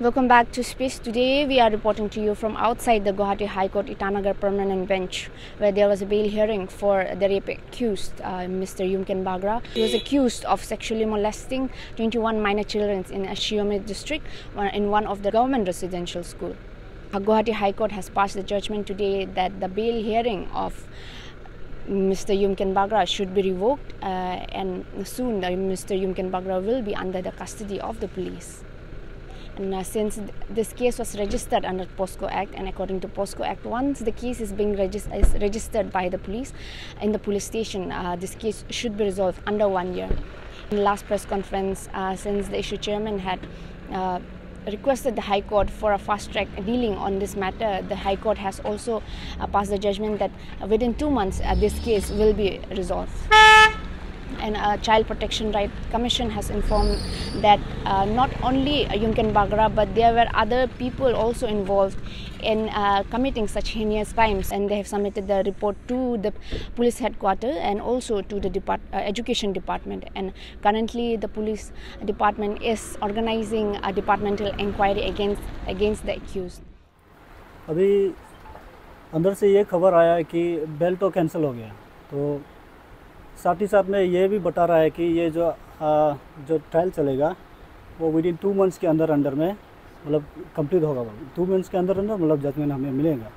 Welcome back to Space. Today we are reporting to you from outside the Guwahati High Court Itanagar Permanent Bench, where there was a bail hearing for the rape accused, Mr. Yumken Bagra. He was accused of sexually molesting 21 minor children in Shiome district in one of the government residential schools. Guwahati High Court has passed the judgment today that the bail hearing of Mr. Yumken Bagra should be revoked, and soon Mr. Yumken Bagra will be under the custody of the police. And since this case was registered under POSCO Act, and according to POSCO Act, once the case is being registered by the police in the police station, this case should be resolved under 1 year. In the last press conference, since the issue chairman had requested the High Court for a fast-track dealing on this matter, the High Court has also passed the judgment that within 2 months this case will be resolved. And Child Protection Right Commission has informed that not only Yumken Bagra, but there were other people also involved in committing such heinous crimes, and they have submitted the report to the police headquarters and also to the education department. And currently the police department is organizing a departmental inquiry against the accused. अभी अंदर से ये खबर आया है कि bell तो cancel हो गया, तो साथ ही साथ में ये भी बता रहा है कि ये जो ट्रायल चलेगा वो विदिन 2 मंथ्स के अंदर में मतलब कंप्लीट होगा। 2 मंथ्स के अंदर मतलब जजमेंट हमें मिलेगा।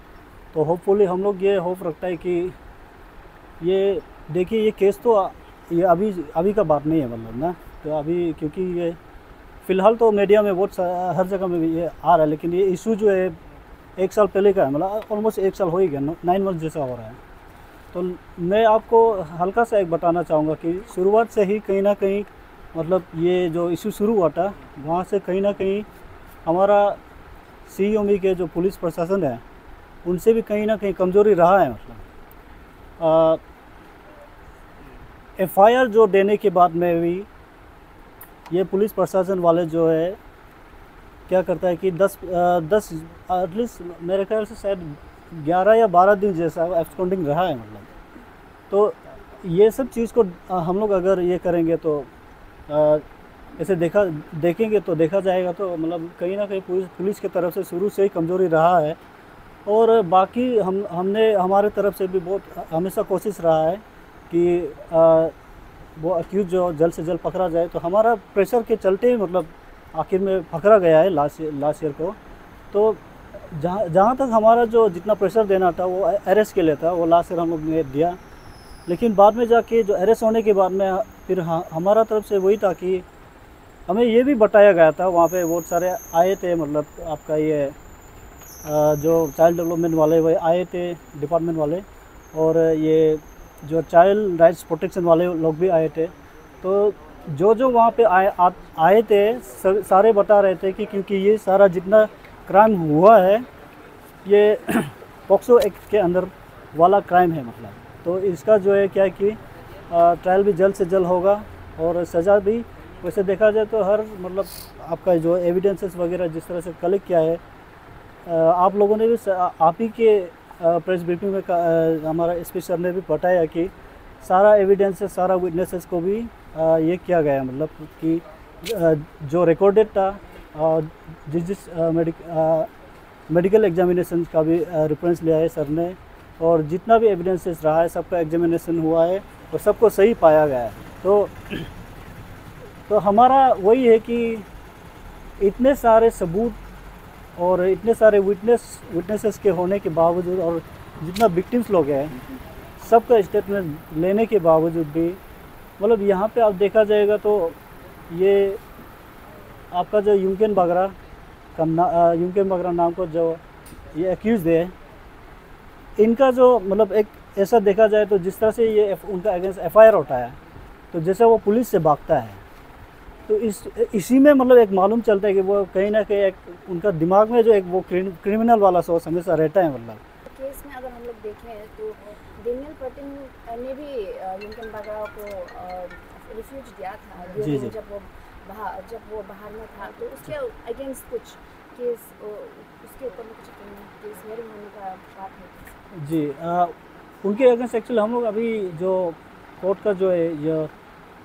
तो होपफुली हम लोग ये होप रखता है कि ये देखिए, ये केस तो ये अभी का बात नहीं है मतलब ना, तो अभी क्योंकि ये फ़िलहाल तो मीडिया में बहुत हर जगह में ये आ रहा है, लेकिन ये इशू जो है 1 साल पहले का है, मतलब ऑलमोस्ट 1 साल हो ही गया, 9 मंथ जैसा हो रहा है। तो मैं आपको हल्का सा एक बताना चाहूँगा कि शुरुआत से ही कहीं ना कहीं मतलब ये जो इशू शुरू हुआ था, वहाँ से कहीं ना कहीं हमारा सीओमी के जो पुलिस प्रशासन है उनसे भी कहीं ना कहीं कमज़ोरी रहा है। मतलब एफआईआर जो देने के बाद में भी ये पुलिस प्रशासन वाले जो है क्या करता है कि 10 एटलीस्ट मेरे ख्याल से शायद 11 या 12 दिन जैसा एब्सकॉन्डिंग रहा है। मतलब तो ये सब चीज़ को हम लोग अगर ये करेंगे तो ऐसे देखेंगे तो देखा जाएगा, तो मतलब कहीं ना कहीं पुलिस की तरफ से शुरू से ही कमज़ोरी रहा है। और बाकी हमने हमारे तरफ से भी बहुत हमेशा कोशिश रहा है कि वो अक्यूज जो जल्द से जल्द पकड़ा जाए। तो हमारा प्रेशर के चलते ही मतलब आखिर में पकड़ा गया है लास्ट ईयर को। तो जहाँ तक हमारा जो जितना प्रेशर देना था वो अरेस्ट के लिए था, वो लास्ट ईयर हम लोग ने दिया। लेकिन बाद में जाके जो अरेस्ट होने के बाद में फिर हमारा तरफ से वही था कि हमें ये भी बताया गया था, वहाँ पे बहुत सारे आए थे, मतलब आपका ये जो चाइल्ड डेवलपमेंट वाले वो आए थे डिपार्टमेंट वाले, और ये जो चाइल्ड राइट्स प्रोटेक्शन वाले लोग भी आए थे। तो जो वहाँ पे आए थे सारे बता रहे थे कि क्योंकि ये सारा जितना क्राइम हुआ है ये पॉक्सो एक्ट के अंदर वाला क्राइम है। मतलब तो इसका जो है क्या है कि ट्रायल भी जल्द से जल्द होगा और सज़ा भी। वैसे देखा जाए तो हर मतलब आपका जो एविडेंसेस वगैरह जिस तरह से कलेक्ट किया है, आप लोगों ने भी आप ही के प्रेस ब्रीफिंग में हमारा एसपी सर ने भी बताया कि सारा एविडेंसेस सारा विटनेसेस को भी ये किया गया, मतलब कि जो रिकॉर्डेड था जिस मेडिकल एग्जामिनेशन का भी रेफरेंस लिया है सर ने, और जितना भी एविडेंसेस रहा है सबका एग्जामिनेशन हुआ है और सबको सही पाया गया है। तो हमारा वही है कि इतने सारे सबूत और इतने सारे विटनेसेस के होने के बावजूद और जितना विक्टिम्स लोग हैं सबका स्टेटमेंट लेने के बावजूद भी मतलब यहाँ पे आप देखा जाएगा तो ये आपका जो युमकेन बागरा नाम को जो ये एक्यूज़ है, इनका जो मतलब एक ऐसा देखा जाए तो जिस तरह से ये उनका अगेंस्ट एफआईआर होता है, तो जैसे वो पुलिस से भागता है, तो इसी में मतलब एक मालूम चलता है कि वो कहीं ना कहीं एक उनका दिमाग में जो एक वो क्रिमिनल वाला सोच हमेशा रहता है। मतलब केस में अगर हम लोग देखें तो डेनियल पर्टिन ने भी युमकेन बागरा को रिफ्यूज दिया था। जी। जब वो बाहर में था तो उसके अगेंस्ट कुछ केस उसके ऊपर कुछ केस हियरिंग होने का बात है जी। उनके अगेंस्ट एक्चुअली हम लोग अभी जो कोर्ट का जो है ये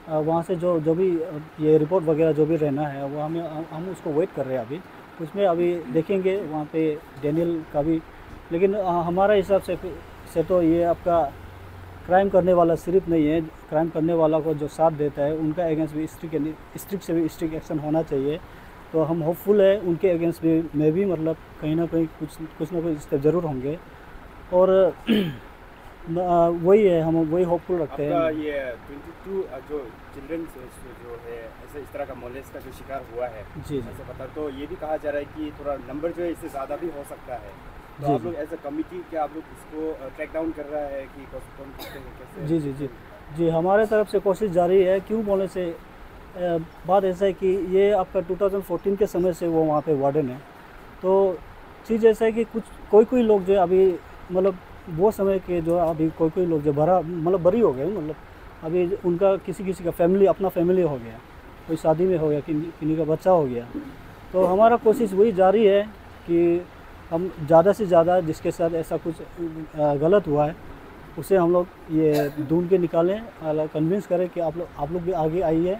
वहाँ से जो भी ये रिपोर्ट वगैरह जो भी रहना है वो हम उसको वेट कर रहे हैं अभी। उसमें अभी देखेंगे वहाँ पे डेनियल का भी। लेकिन हमारा हिसाब से तो ये आपका क्राइम करने वाला सिर्फ नहीं है, क्राइम करने वाला को जो साथ देता है उनका अगेंस्ट भी स्ट्रिक्ट से भी स्ट्रिक्ट एक्शन होना चाहिए। तो हम होपफुल है उनके अगेंस्ट भी में भी मतलब कहीं ना कहीं कुछ ना कुछ स्टेप ज़रूर होंगे। और वही है, हम वही होपफुल रखते हैं। आपका ये 22 जो चिल्ड्रन जो है ऐसे इस तरह का मोलेस्ट का जो शिकार हुआ है, जी ऐसे पता, तो ये भी कहा जा रहा है कि थोड़ा नंबर जो है इससे ज़्यादा भी हो सकता है। तो आप लोग एज अ कमिटी क्या आप लोग इसको ट्रैक डाउन कर रहा है कि कौन करते हैं कैसे? जी जी जी जी हमारे तरफ से कोशिश जारी है। क्यों बोलने से बात ऐसा है कि ये आपका 2014 के समय से वो वहाँ पे वार्डन है। तो चीज़ ऐसा है कि कोई लोग जो अभी मतलब वो समय के जो अभी कोई लोग जो बरी हो गए, मतलब अभी उनका किसी का फैमिली अपना फैमिली हो गया, कोई शादी में हो गया, किन्हीं का बच्चा हो गया। तो हमारा कोशिश वही जारी है कि हम ज़्यादा से ज़्यादा जिसके साथ ऐसा कुछ गलत हुआ है उसे हम लोग ये ढूंढ के निकालें, कन्विंस करें कि आप लोग भी आगे आइए।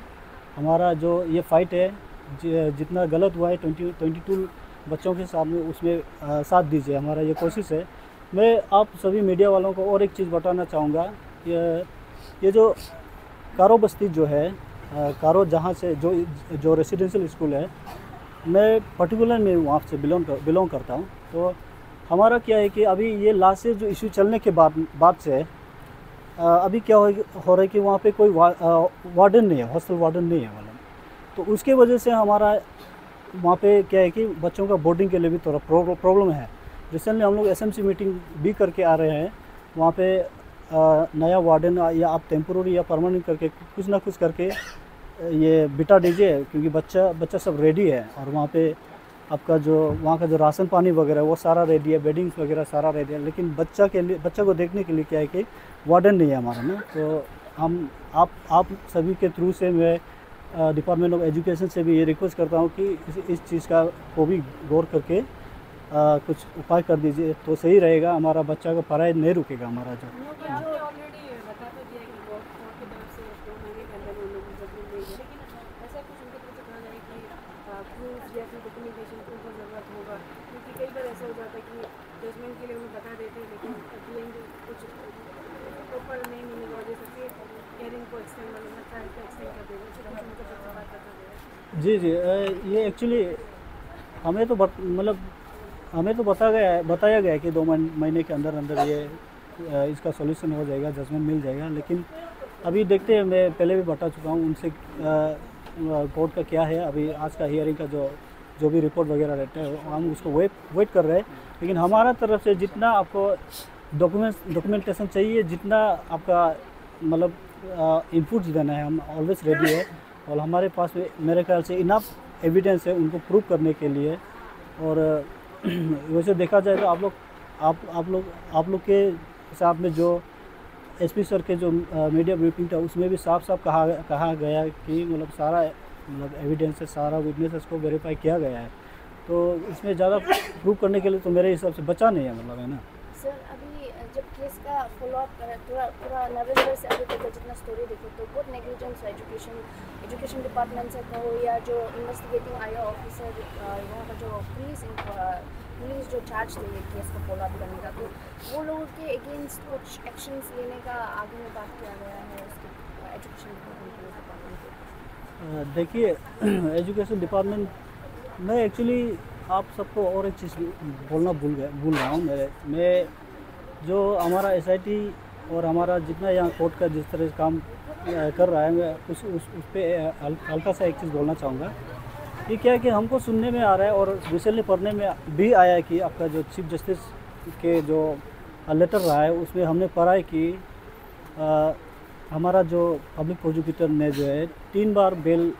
हमारा जो ये फ़ाइट है जितना गलत हुआ है 22 बच्चों के साथ में उसमें साथ दीजिए, हमारा ये कोशिश है। मैं आप सभी मीडिया वालों को और एक चीज़ बताना चाहूँगा, ये जो कारो बस्ती जो है, कारो जहाँ से जो रेसिडेंशियल स्कूल है, मैं पर्टिकुलर में वहाँ से बिलोंग करता हूँ। तो हमारा क्या है कि अभी ये लास्ट से जो इशू चलने के बाद से अभी क्या हो रहा है कि वहाँ पे कोई वार्डन नहीं है, हॉस्टल वार्डन नहीं है मतलब। तो उसके वजह से हमारा वहाँ पे क्या है कि बच्चों का बोर्डिंग के लिए भी थोड़ा प्रॉब्लम है। रिसेंटली हम लोग एसएमसी मीटिंग भी करके आ रहे हैं, वहाँ पे नया वार्डन या आप टेम्पोररी या परमानेंट करके कुछ ना कुछ करके ये बिठा दीजिए, क्योंकि बच्चा सब रेडी है। और वहाँ पे आपका वहाँ का जो राशन पानी वगैरह वो सारा रेडी है, बेडिंग्स वगैरह सारा रेडी है। लेकिन बच्चा को देखने के लिए क्या है कि वार्डन नहीं है हमारा ना। तो हम आप सभी के थ्रू से मैं डिपार्टमेंट ऑफ एजुकेशन से भी ये रिक्वेस्ट करता हूँ कि इस चीज़ को भी गौर करके कुछ उपाय कर दीजिए तो सही रहेगा। हमारा बच्चा का पढ़ाई नहीं रुकेगा हमारा जो। क्योंकि कई बार ऐसा हो जाता है कि जजमेंट के लिए उन्हें बता देते हैं, लेकिन कुछ प्रॉपर नहीं मिलने की वजह से हियरिंग को एक्सटेंड कर देगा। जी ये एक्चुअली हमें तो बताया गया है कि 2 महीने के अंदर ये इसका सॉल्यूशन हो जाएगा, जजमेंट मिल जाएगा। लेकिन अभी देखते हैं, मैं पहले भी बता चुका हूँ उनसे कोर्ट का क्या है। अभी आज का हियरिंग का जो भी रिपोर्ट वगैरह रहता है हम उसको वेट कर रहे हैं। लेकिन हमारा तरफ से जितना आपको डॉक्यूमेंटेशन चाहिए, जितना आपका मतलब इनपुट्स देना है, हम ऑलवेज रेडी है। और हमारे पास मेरे ख्याल से इनफ एविडेंस है उनको प्रूव करने के लिए। और वैसे देखा जाए तो आप लोग के साथ में जो एसपी सर के जो मीडिया ब्रीफिंग था उसमें भी साफ कहा गया कि मतलब सारा एविडेंस है, सारा विटनेसेस को वेरीफाई किया गया है। तो इसमें ज़्यादा प्रूव करने के लिए तो मेरे हिसाब से बचा नहीं है, मतलब है ना। सर अभी जब केस का फॉलोअप करें पूरा नवंबर से अभी तक जितना स्टोरी देखो तो बहुत नेग्लिजेंस एजुकेशन डिपार्टमेंट से कहो या जो इन्वेस्टिगेटिंग आया ऑफिसर यहाँ का जो पुलिस जो चार्ज ले रही केस को फॉलोअप करने का, तो वो लोगों के अगेंस्ट कुछ एक्शंस लेने का आगे में बात किया गया है उसके एजुकेशन डिपार्टमेंट को। देखिए एजुकेशन डिपार्टमेंट में एक्चुअली आप सबको और एक चीज़ बोलना भूल रहा हूँ। मैं जो हमारा एसआईटी और हमारा जितना यहाँ कोर्ट का जिस तरह से काम कर रहा है, मैं उस पर हल्का सा एक चीज़ बोलना चाहूँगा। ये क्या है कि हमको सुनने में आ रहा है और रिसेंटली पढ़ने में भी आया है कि आपका जो चीफ जस्टिस के जो लेटर रहा है उसमें हमने पढ़ा है कि हमारा जो पब्लिक प्रोसिक्यूटर ने जो है 3 बार बेल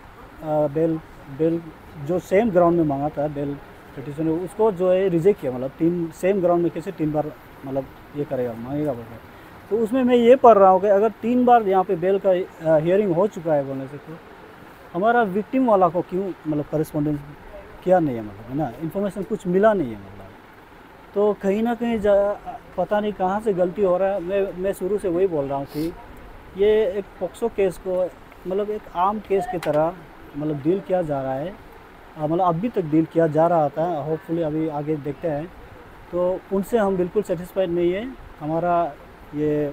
जो सेम ग्राउंड में मांगा था बेल पिटीशन, उसको जो है रिजेक्ट किया। मतलब सेम ग्राउंड में कैसे 3 बार मतलब ये करेगा, मांगेगा बोल। तो उसमें मैं ये पढ़ रहा हूँ कि अगर 3 बार यहाँ पे बेल का हियरिंग हो चुका है बोलने से, तो हमारा विक्टिम वाला को क्यों मतलब करस्पॉन्डेंस किया नहीं है, मतलब है ना, इन्फॉर्मेशन कुछ मिला नहीं है मतलब। तो कहीं ना कहीं पता नहीं कहाँ से गलती हो रहा है। मैं शुरू से वही बोल रहा हूँ कि ये एक पॉक्सो केस को मतलब एक आम केस की तरह मतलब डील किया जा रहा है। मतलब अभी तक डील किया जा रहा था, होपफुली अभी आगे देखते हैं। तो उनसे हम बिल्कुल सेटिस्फाइड नहीं है। हमारा ये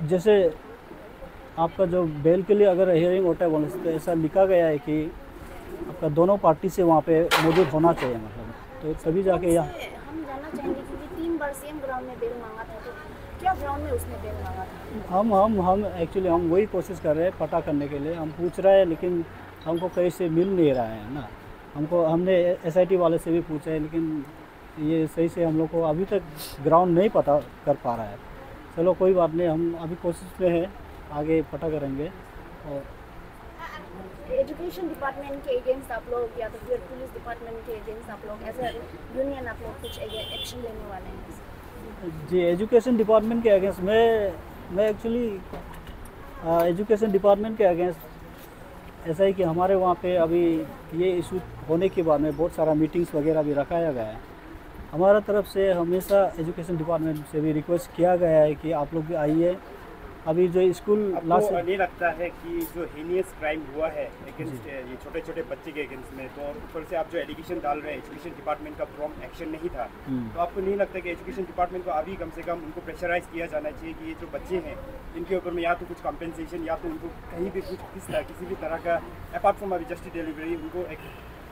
जैसे आपका जो बेल के लिए अगर हियरिंग होता है बोलने से, तो ऐसा लिखा गया है कि आपका दोनों पार्टी से वहाँ पे मौजूद होना चाहिए, मतलब तो तभी जाके यहाँ हम जानना चाहेंगे क्योंकि 3 बार सेम ग्राउंड में बेल मांगा था, तो क्या ग्राउंड में उसने बेल मांगा था? हम एक्चुअली हम वही कोशिश कर रहे हैं पता करने के लिए। हम पूछ रहे हैं लेकिन हमको कहीं से मिल नहीं रहा है ना। हमने SIT वाले से भी पूछा है, लेकिन ये सही से हम लोग को अभी तक ग्राउंड नहीं पता कर पा रहा है। चलो कोई बात नहीं, हम अभी कोशिश में हैं, आगे पता करेंगे। और एजुकेशन डिपार्टमेंट के अगेंस्ट आप लोग या तो फिर पुलिस डिपार्टमेंट के अगेंस्ट आप लोग एज ए यूनियन आप लोग कुछ एक्शन लेने वाले हैं? जी, एजुकेशन डिपार्टमेंट के अगेंस्ट मैं एक्चुअली एजुकेशन डिपार्टमेंट के अगेंस्ट ऐसा है कि हमारे वहाँ पे अभी ये इशू होने के बाद में बहुत सारा मीटिंग्स वगैरह भी रखाया गया है। हमारा तरफ से हमेशा एजुकेशन डिपार्टमेंट से भी रिक्वेस्ट किया गया है कि आप लोग भी आइए। अभी जो स्कूल लास्ट नहीं लगता है कि जो हीनियस क्राइम हुआ है अगेंस्ट ये छोटे छोटे बच्चे के अगेंस्ट में, तो ऊपर से आप जो एलिगेशन डाल रहे हैं एजुकेशन डिपार्टमेंट का प्रॉम्प्ट एक्शन नहीं था, तो आपको नहीं लगता कि एजुकेशन डिपार्टमेंट को अभी कम से कम उनको प्रेशराइज किया जाना चाहिए कि ये जो बच्चे हैं इनके ऊपर में या तो कुछ कॉम्पेंसेशन या तो उनको कहीं भी कुछ किसी भी तरह का अपार्ट फ्रॉम अभी जस्टिस डिलीवरी उनको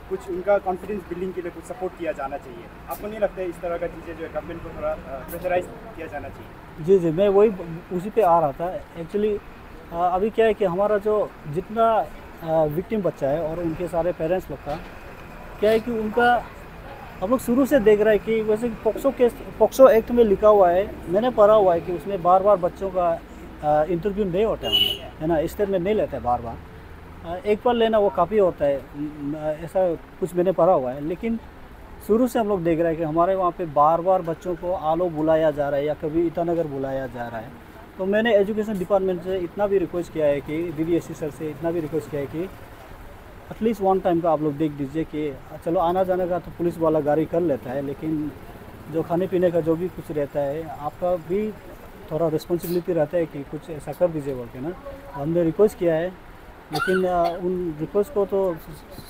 कुछ उनका कॉन्फिडेंस बिल्डिंग के लिए कुछ सपोर्ट किया जाना चाहिए? आपको नहीं लगता है इस तरह का चीज़ें जो है गवर्नमेंट को थोड़ा प्रेशराइज किया जाना चाहिए? जी, मैं वही उसी पे आ रहा था एक्चुअली। अभी क्या है कि हमारा जो जितना विक्टिम बच्चा है और उनके सारे पेरेंट्स लोग का क्या है कि उनका हम लोग शुरू से देख रहे हैं कि वैसे पोक्सो एक्ट में लिखा हुआ है, मैंने पढ़ा हुआ है कि उसमें बार बार बच्चों का इंटरव्यू नहीं होता है ना, स्टेटमेंट नहीं लेते बार बार, एक बार लेना वो काफ़ी होता है, ऐसा कुछ मैंने पढ़ा हुआ है। लेकिन शुरू से हम लोग देख रहे हैं कि हमारे वहाँ पे बार बार बच्चों को आलो बुलाया जा रहा है या कभी ईटानगर बुलाया जा रहा है। तो मैंने एजुकेशन डिपार्टमेंट से इतना भी रिक्वेस्ट किया है कि DDSC सर से इतना भी रिक्वेस्ट किया है कि एटलीस्ट वन टाइम का आप लोग देख दीजिए कि चलो आना जाने का तो पुलिस वाला गाड़ी कर लेता है, लेकिन जो खाने पीने का जो भी कुछ रहता है आपका भी थोड़ा रिस्पॉन्सिबिलिटी रहता है कि कुछ ऐसा कर दीजिए बोल के ना। हमने रिक्वेस्ट किया है, लेकिन उन रिक्वेस्ट को तो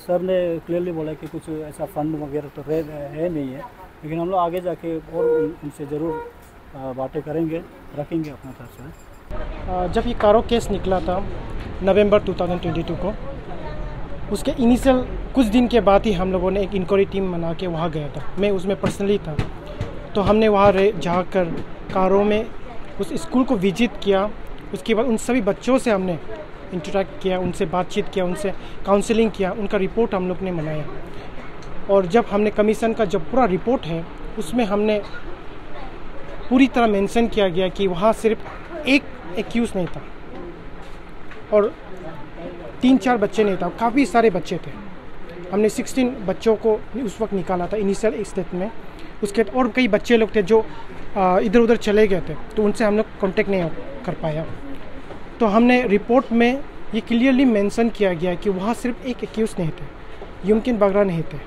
सर ने क्लियरली बोला कि कुछ ऐसा फंड वगैरह तो है नहीं है, लेकिन हम लोग आगे जाके और उनसे ज़रूर बातें करेंगे, रखेंगे अपना तरफ से। जब ये कारो केस निकला था नवंबर 2022 को, उसके इनिशियल कुछ दिन के बाद ही हम लोगों ने एक इंक्वायरी टीम बना के वहाँ गया था। मैं उसमें पर्सनली था, तो हमने वहाँ जाकर कारो में उस स्कूल को विजिट किया। उसके बाद उन सभी बच्चों से हमने इंटरेक्ट किया, उनसे बातचीत किया, उनसे काउंसलिंग किया, उनका रिपोर्ट हम लोग ने बनाया। और जब हमने कमीशन का जब पूरा रिपोर्ट है उसमें हमने पूरी तरह मेंशन किया गया कि वहाँ सिर्फ एक एक्यूज़ नहीं था और 3-4 बच्चे नहीं था, काफ़ी सारे बच्चे थे। हमने 16 बच्चों को उस वक्त निकाला था इनिशियल स्टेज में। उसके और कई बच्चे लोग थे जो इधर उधर चले गए थे, तो उनसे हम लोग कॉन्टेक्ट नहीं कर पाया। तो हमने रिपोर्ट में ये क्लियरली मेंशन किया गया कि वहाँ सिर्फ एक एक्यूज़ नहीं थे, युमकिन बागरा नहीं थे,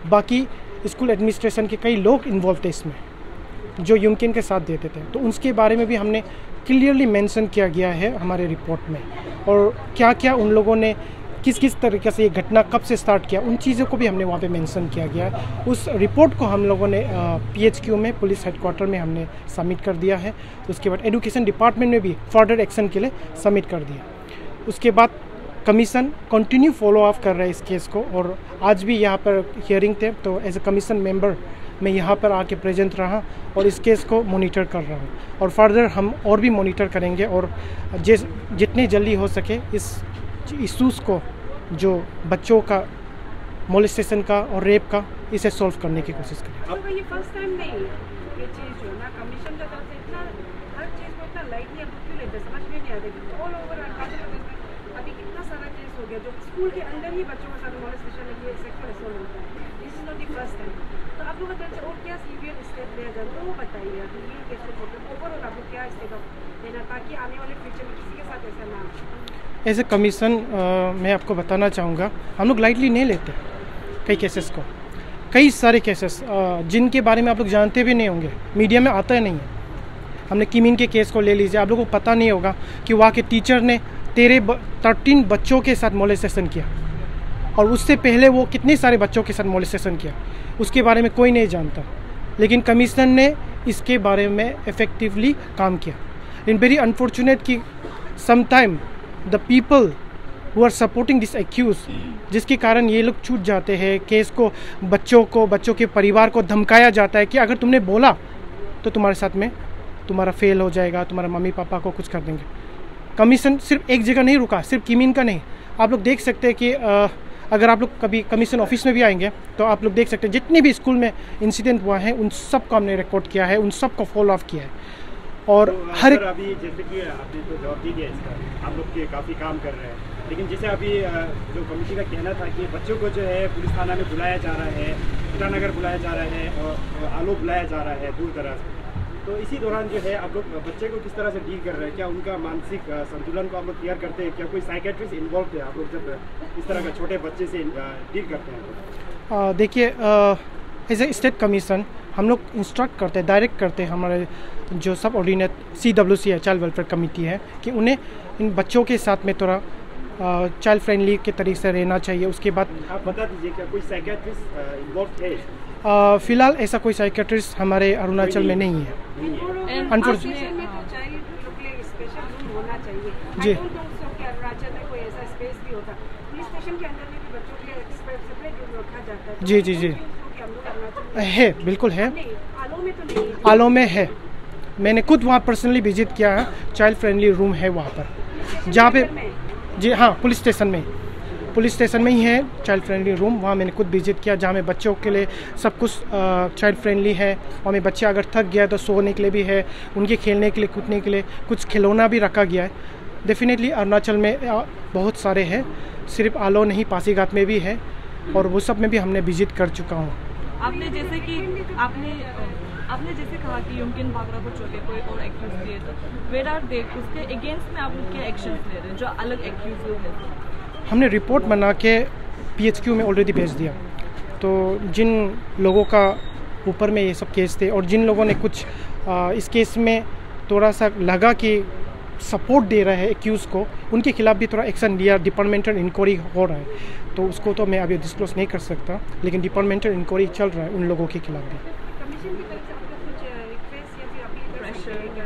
बाकी स्कूल एडमिनिस्ट्रेशन के कई लोग इन्वॉल्व थे इसमें जो युमकिन के साथ देते थे। तो उसके बारे में भी हमने क्लियरली मेंशन किया गया है हमारे रिपोर्ट में, और क्या क्या उन लोगों ने किस किस तरीके से ये घटना कब से स्टार्ट किया, उन चीज़ों को भी हमने वहाँ पे मेंशन किया गया है। उस रिपोर्ट को हम लोगों ने PHQ में पुलिस हेडक्वार्टर में हमने सबमिट कर दिया है। उसके बाद एजुकेशन डिपार्टमेंट में भी फर्दर एक्शन के लिए सबमिट कर दिया। उसके बाद कमीशन कंटिन्यू फॉलो अप कर रहा है इस केस को, और आज भी यहाँ पर हियरिंग थे, तो एज ए कमीशन मेंबर मैं यहाँ पर आके प्रेजेंट रहा और इस केस को मॉनिटर कर रहा हूँ, और फर्दर हम और भी मॉनिटर करेंगे और जितने जल्दी हो सके इस इशूज़ को, जो बच्चों का मोलेस्टेशन का और रेप का, इसे सॉल्व करने की कोशिश करें। अब ये फर्स्ट टाइम नहीं है ये चीज़ जो ना कमीशन का तरफ से इतना हर चीज़ को इतना लाइटली अब क्यों लेते समझ में नहीं आता। ऑल ओवर अभी कितना सारा केस हो गया जो स्कूल के अंदर ही बच्चों के साथ मोलेस्टेशन है, सेक्सुअल असॉल्ट होता है। This is not the first time. तो आप लोगों का और क्या सीवियर स्टेप लिया जाए तो वो बताइए। अभी ये केस को ओवरऑल आपको क्या स्टेप लेना ताकि आने वाले फ्यूचर में किसी के साथ ऐसा ना हो। एज ए कमीशन मैं आपको बताना चाहूँगा, हम लोग लाइटली नहीं लेते कई केसेस को। कई सारे केसेस जिनके बारे में आप लोग जानते भी नहीं होंगे, मीडिया में आता ही नहीं है। हमने किमिन के केस को ले लीजिए, आप लोगों को पता नहीं होगा कि वहाँ के टीचर ने 13 बच्चों के साथ मोलेस्टेशन किया, और उससे पहले वो कितने सारे बच्चों के साथ मोलेस्टेशन किया, उसके बारे में कोई नहीं जानता। लेकिन कमिश्नर ने इसके बारे में इफ़ेक्टिवली काम किया। इन वेरी अनफॉर्चुनेट कि sometime the people who are supporting this accused, जिसके कारण ये लोग छूट जाते हैं केस को, बच्चों के परिवार को धमकाया जाता है कि अगर तुमने बोला तो तुम्हारे साथ में तुम्हारा फेल हो जाएगा, तुम्हारे मम्मी पापा को कुछ कर देंगे। कमीशन सिर्फ एक जगह नहीं रुका, सिर्फ किमीन का नहीं। आप लोग देख सकते हैं कि अगर आप लोग कभी कमीशन ऑफिस में भी आएंगे तो आप लोग देख सकते हैं जितने भी स्कूल में इंसिडेंट हुआ है उन सब को हमने रिकॉर्ड किया है, उन सब को फॉलो अप किया है। और तो हर एक अभी जैसे कि आपने तो जवाब दे दिया इसका, आप लोग के काफ़ी काम कर रहे हैं, लेकिन जैसे अभी जो कमेटी का कहना था कि बच्चों को जो है पुलिस थाना में बुलाया जा रहा है, ईटानगर बुलाया जा रहा है और आलो बुलाया जा रहा है दूर दराज, तो इसी दौरान जो है आप लोग बच्चे को किस तरह से डील कर रहे हैं? क्या उनका मानसिक संतुलन को आप लोग क्लियर करते हैं? क्या कोई साइकेट्रिस्ट इन्वॉल्व है आप लोग जब इस तरह का छोटे बच्चे से डील करते हैं? देखिए, एज ए स्टेट कमीशन हम लोग इंस्ट्रक्ट करते हैं, डायरेक्ट करते हैं हमारे जो सब ऑर्डिनेट CWC है, चाइल्ड वेलफेयर कमेटी है, कि उन्हें इन बच्चों के साथ में थोड़ा चाइल्ड फ्रेंडली के तरीके से रहना चाहिए। उसके बाद आप बता दीजिए क्या कोई साइकेट्रिस्ट इन्वॉल्व है? फ़िलहाल ऐसा कोई साइकेट्रिस्ट हमारे अरुणाचल में नहीं है। अनफॉर्चुनेटली में तो चाइल्ड लोग के लिए स्पेशल रूम होना चाहिए। जी। आई डोंट नो सो कि अरुणाचल में कोई ऐसा स्पेस भी होता। पुलिस स्टेशन के अंदर में भी बच्चों के लिए सेपरेट रूम रखा जाता है। जी जी जी, है, बिल्कुल है। आलो में तो नहीं है। आलो में है, मैंने खुद वहाँ पर्सनली विजिट किया है। चाइल्ड फ्रेंडली रूम है वहाँ पर, जहाँ पे जी हाँ, पुलिस स्टेशन में ही है चाइल्ड फ्रेंडली रूम। वहाँ मैंने खुद विजिट किया, जहाँ में बच्चों के लिए सब कुछ चाइल्ड फ्रेंडली है। और में बच्चे अगर थक गया तो सोने के लिए भी है, उनके खेलने के लिए, कूदने के लिए कुछ खिलौना भी रखा गया है। डेफिनेटली अरुणाचल में बहुत सारे हैं, सिर्फ आलो नहीं, पासीघाट में भी है, और वो सब में भी हमने विजिट कर चुका हूँ। आपने जैसे कहा कि युमकिन बागरा को छोड़ के कोई और एक्यूज दिए, तो वेयर आर दे, उसके अगेंस्ट में आप लोग क्या एक्शंस ले रहे हैं जो अलग एक्यूज लोग हैं? हमने रिपोर्ट बना के PHQ में ऑलरेडी भेज दिया। तो जिन लोगों का ऊपर में ये सब केस थे और जिन लोगों ने कुछ इस केस में थोड़ा सा लगा कि सपोर्ट दे रहा है एक्यूज़ को, उनके खिलाफ भी थोड़ा एक्शन लिया। डिपार्टमेंटल इंक्वायरी हो रहा है, तो उसको तो मैं अभी डिस्क्लोज नहीं कर सकता, लेकिन डिपार्टमेंटल इंक्वायरी चल रहा है उन लोगों के खिलाफ भी। कमीशन की तरफ से आपका कुछ रिक्वेस्ट या फिर अपील कर सकते हैं क्या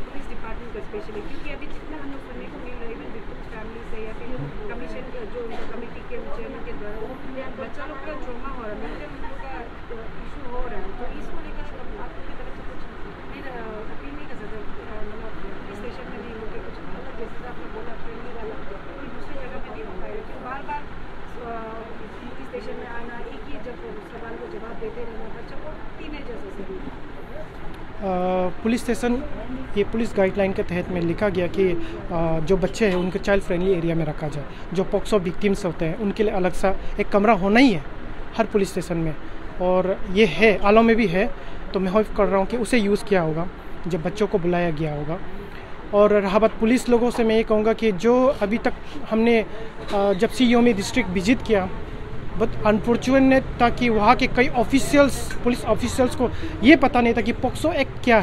पुलिस डिपार्टमेंट को स्पेशली? क्योंकि अभी जितना हम लोग सुनने को मिल रहा है इवन विक्टिम्स फैमिली से या फिर कमीशन के जो उनका कमेटी के चेयरमैन के द्वारा बच्चा लोग का ट्रॉमा हो रहा है, मेंटल उन लोग का इशू हो रहा है, तो इसको लेकर आप लोग की तरफ से कुछ फिर अपील नहीं कर सकते? मतलब पुलिस स्टेशन में भी लोग के कुछ अलग, जैसे आपने बोला फ्रेंडली वाला, कोई दूसरी जगह पे नहीं हो पाएगा कि बार बार पुलिस स्टेशन में आना, एक ही जब सवाल को जवाब देते रहना, बच्चा को टीनेजर्स से भी। पुलिस स्टेशन, ये पुलिस गाइडलाइन के तहत में लिखा गया कि जो बच्चे हैं उनको चाइल्ड फ्रेंडली एरिया में रखा जाए। जो पॉक्सो विक्टिम्स होते हैं उनके लिए अलग सा एक कमरा होना ही है हर पुलिस स्टेशन में, और ये है, आलो में भी है। तो मैं होप कर रहा हूँ कि उसे यूज़ किया होगा जब बच्चों को बुलाया गया होगा। और रहा बात पुलिस लोगों से, मैं ये कहूँगा कि जो अभी तक हमने जब CEO में डिस्ट्रिक्ट विजिट किया, बट अनफॉर्चुनेट था कि वहाँ के कई पुलिस ऑफिशियल्स को ये पता नहीं था कि पॉक्सो एक्ट क्या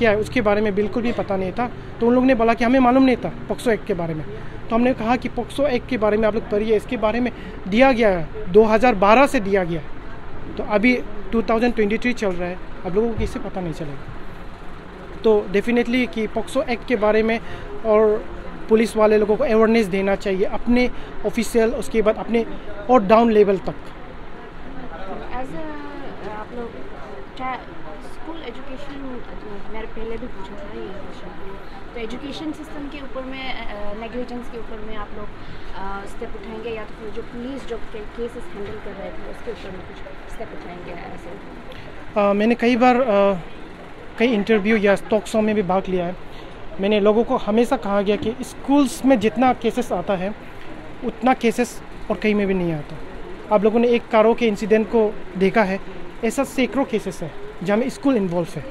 है, उसके बारे में बिल्कुल भी पता नहीं था। तो उन लोगों ने बोला कि हमें मालूम नहीं था पॉक्सो एक्ट के बारे में। तो हमने कहा कि पॉक्सो एक्ट के बारे में आप लोग पढ़िए, इसके बारे में दिया गया है, 2012 से दिया गया। तो अभी 2023 चल रहा है, आप लोगों को किससे पता नहीं चलेगा। तो डेफिनेटली कि पॉक्सो एक्ट के बारे में और पुलिस वाले लोगों को अवेयरनेस देना चाहिए, अपने ऑफिशियल, उसके बाद अपने और डाउन लेवल तक। एज आप लोग स्कूल एजुकेशन, मैंने पहले भी पूछा था ये क्वेश्चन, तो एजुकेशन सिस्टम के ऊपर में नेग्लिजेंस के ऊपर में आप लोग स्टेप उठाएंगे, या तो फिर जो पुलिस जो केसेस हैंडल कर रहे थे उसके ऊपर में कुछ स्टेप उठाएंगे ऐसे? मैंने कई बार कई इंटरव्यू या टॉक शो में भी भाग लिया है। मैंने लोगों को हमेशा कहा गया कि स्कूल्स में जितना केसेस आता है उतना केसेस और कहीं में भी नहीं आता। आप लोगों ने एक कारों के इंसिडेंट को देखा है, ऐसा सैकड़ों केसेस है जहाँ में स्कूल इन्वॉल्व है।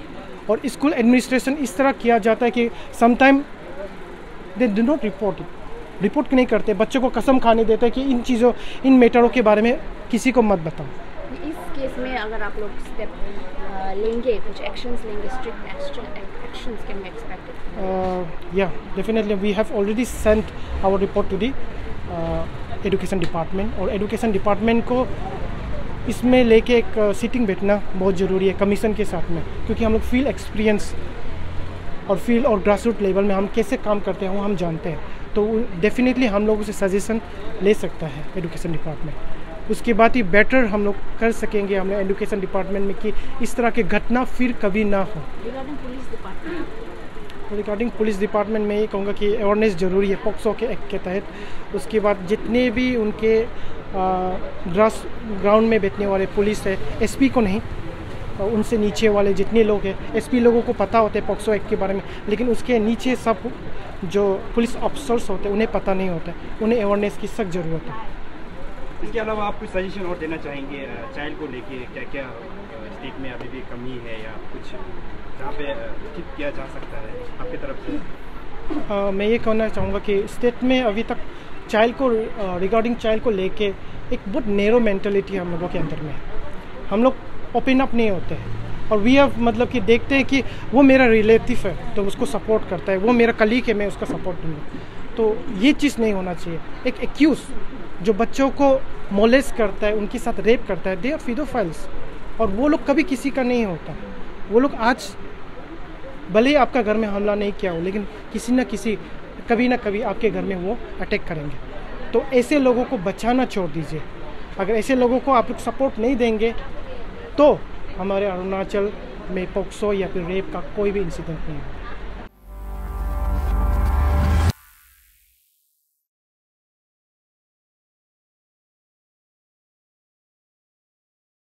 और स्कूल एडमिनिस्ट्रेशन इस तरह किया जाता है कि sometime they do not report नहीं करते, बच्चों को कसम खाने देते हैं कि इन चीज़ों, इन मैटरों के बारे में किसी को मत बताओ। इस केस में अगर आप लोग स्टेप लेंगे, कुछ एक्शंस लेंगे, strict actions can be expected? Yeah, definitely we have already sent our report to the education department, और एजुकेशन डिपार्टमेंट को इसमें लेके एक सीटिंग बैठना बहुत ज़रूरी है कमीशन के साथ में, क्योंकि हम लोग फील्ड एक्सपीरियंस और फील्ड और ग्रास रूट लेवल में हम कैसे काम करते हैं वो हम जानते हैं। तो डेफिनेटली हम लोग उसे सजेशन ले सकता है एजुकेशन डिपार्टमेंट। उसके बाद ही बेटर हम लोग कर सकेंगे हम लोग एजुकेशन डिपार्टमेंट में कि इस तरह की घटना फिर कभी ना हो। रिगार्डिंग पुलिस डिपार्टमेंट में ये कहूँगा कि अवेयरनेस ज़रूरी है पॉक्सो के एक्ट के तहत। उसके बाद जितने भी उनके ग्रास ग्राउंड में बैठने वाले पुलिस है, एसपी को नहीं, उनसे नीचे वाले जितने लोग हैं, एसपी लोगों को पता होता है पॉक्सो एक्ट के बारे में, लेकिन उसके नीचे सब जो पुलिस ऑफिसर्स होते हैं उन्हें पता नहीं होता है, उन्हें अवेयरनेस की सख्त ज़रूरत है। इसके अलावा आप कुछ सजेशन और देना चाहेंगे चाइल्ड को लेके, क्या क्या स्टेट में अभी भी कमी है या कुछ जहाँ पे ठीक किया जा सकता है आपकी तरफ से? मैं ये कहना चाहूँगा कि स्टेट में अभी तक चाइल्ड को रिगार्डिंग चाइल्ड को लेके एक बहुत नैरो मेंटलिटी हम लोगों के अंदर में है। हम लोग ओपन अप नहीं होते हैं और वी हैव मतलब कि देखते हैं कि वो मेरा रिलेटिव है तो उसको सपोर्ट करता है, वो मेरा कलीग है मैं उसका सपोर्ट दूँगा। तो ये चीज़ नहीं होना चाहिए। एक एक्यूज जो बच्चों को मोलेस्ट करता है, उनके साथ रेप करता है, दे आर पीडोफाइल्स, और वो लोग कभी किसी का नहीं होता। वो लोग आज भले ही आपका घर में हमला नहीं किया हो, लेकिन किसी न किसी कभी ना कभी आपके घर में वो अटैक करेंगे। तो ऐसे लोगों को बचाना छोड़ दीजिए। अगर ऐसे लोगों को आप लोग सपोर्ट नहीं देंगे तो हमारे अरुणाचल में पॉक्सो या फिर रेप का कोई भी इंसिडेंट नहीं होगा।